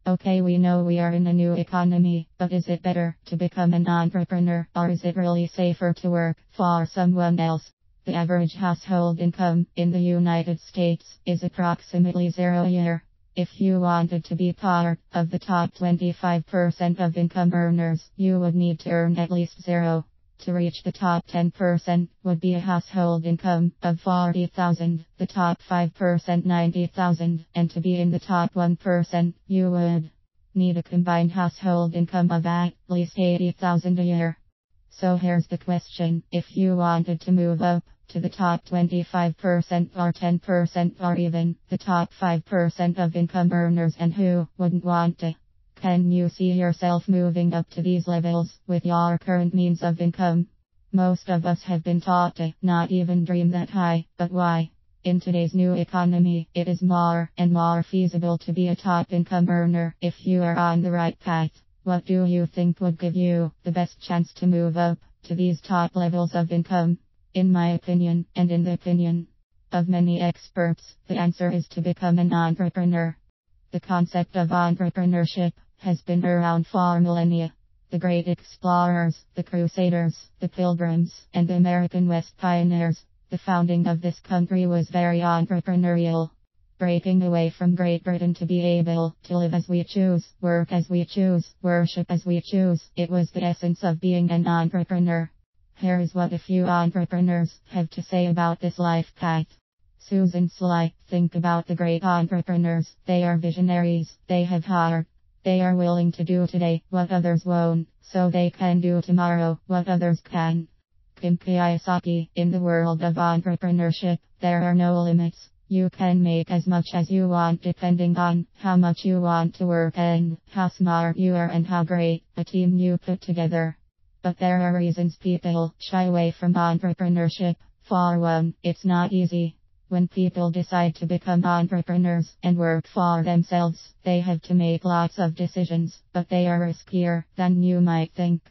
Okay, we know we are in a new economy, but is it better to become an entrepreneur, or is it really safer to work for someone else? The average household income in the United States is approximately zero a year. If you wanted to be part of the top 25% of income earners, you would need to earn at least zero. To reach the top 10% would be a household income of 40,000, the top 5% 90,000, and to be in the top 1%, you would need a combined household income of at least 80,000 a year. So here's the question: if you wanted to move up to the top 25% or 10% or even the top 5% of income earners, and who wouldn't want to? Can you see yourself moving up to these levels with your current means of income? Most of us have been taught to not even dream that high, but why? In today's new economy, it is more and more feasible to be a top income earner if you are on the right path. What do you think would give you the best chance to move up to these top levels of income? In my opinion, and in the opinion of many experts, the answer is to become an entrepreneur. The concept of entrepreneurship has been around for millennia. The great explorers, the crusaders, the pilgrims, and the American West pioneers, the founding of this country was very entrepreneurial. Breaking away from Great Britain to be able to live as we choose, work as we choose, worship as we choose, it was the essence of being an entrepreneur. Here is what a few entrepreneurs have to say about this life path. Susan Sly: think about the great entrepreneurs. They are visionaries. They have heart. They are willing to do today what others won't, so they can do tomorrow what others can. Kim Kiyosaki: in the world of entrepreneurship, there are no limits. You can make as much as you want depending on how much you want to work and how smart you are and how great a team you put together. But there are reasons people shy away from entrepreneurship. For one, it's not easy. When people decide to become entrepreneurs and work for themselves, they have to make lots of decisions, but they are riskier than you might think.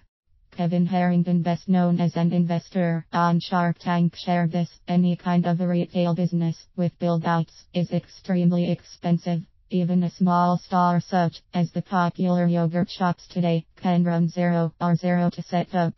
Kevin Harrington, best known as an investor on Shark Tank, shared this: any kind of a retail business with build-outs is extremely expensive. Even a small store such as the popular yogurt shops today can run zero to set up.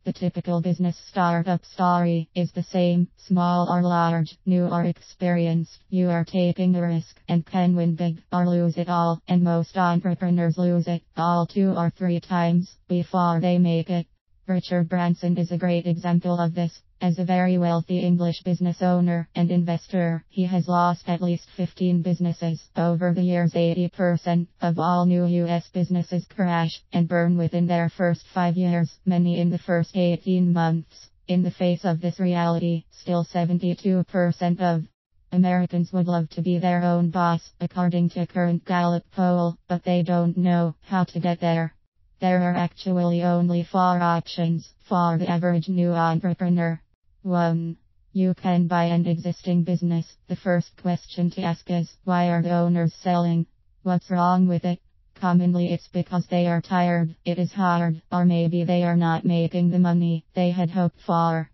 The typical business startup story is the same: small or large, new or experienced. You are taking a risk and can win big or lose it all, and most entrepreneurs lose it all 2 or 3 times before they make it. Richard Branson is a great example of this. As a very wealthy English business owner and investor, he has lost at least 15 businesses over the years. 80% of all new US businesses crash and burn within their first 5 years, many in the first 18 months. In the face of this reality, still 72% of Americans would love to be their own boss, according to a current Gallup poll, but they don't know how to get there. There are actually only 4 options for the average new entrepreneur. 1. You can buy an existing business. The first question to ask is, why are the owners selling? What's wrong with it? Commonly it's because they are tired, it is hard, or maybe they are not making the money they had hoped for.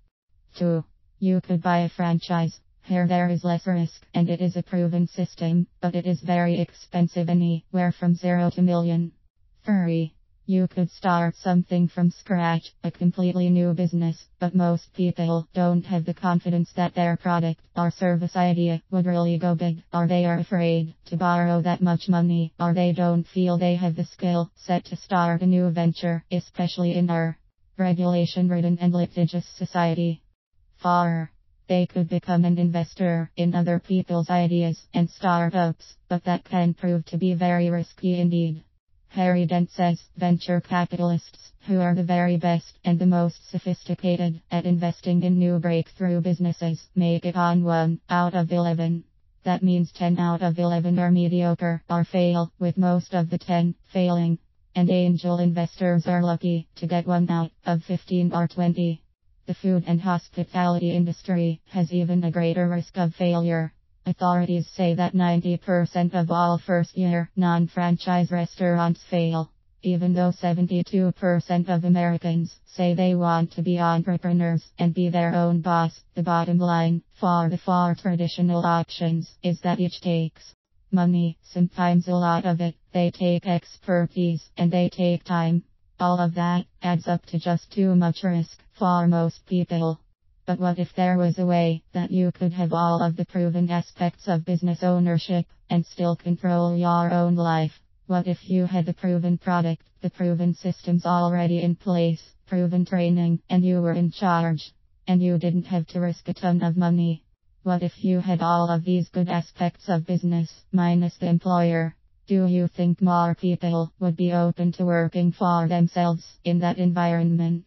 2. You could buy a franchise. Here there is less risk, and it is a proven system, but it is very expensive, anywhere from 0 to million. 3. You could start something from scratch, a completely new business, but most people don't have the confidence that their product or service idea would really go big, or they are afraid to borrow that much money, or they don't feel they have the skill set to start a new venture, especially in our regulation-ridden and litigious society. 4. They could become an investor in other people's ideas and startups, but that can prove to be very risky indeed. Harry Dent says, venture capitalists, who are the very best and the most sophisticated at investing in new breakthrough businesses, make it on 1 out of 11. That means 10 out of 11 are mediocre or fail, with most of the 10 failing. And angel investors are lucky to get 1 out of 15 or 20. The food and hospitality industry has even a greater risk of failure. Authorities say that 90% of all first-year, non-franchise restaurants fail. Even though 72% of Americans say they want to be entrepreneurs and be their own boss, the bottom line for the 4 traditional options is that each takes money, sometimes a lot of it. They take expertise and they take time. All of that adds up to just too much risk for most people. But what if there was a way that you could have all of the proven aspects of business ownership and still control your own life? What if you had the proven product, the proven systems already in place, proven training, and you were in charge, and you didn't have to risk a ton of money? What if you had all of these good aspects of business, minus the employer? Do you think more people would be open to working for themselves in that environment?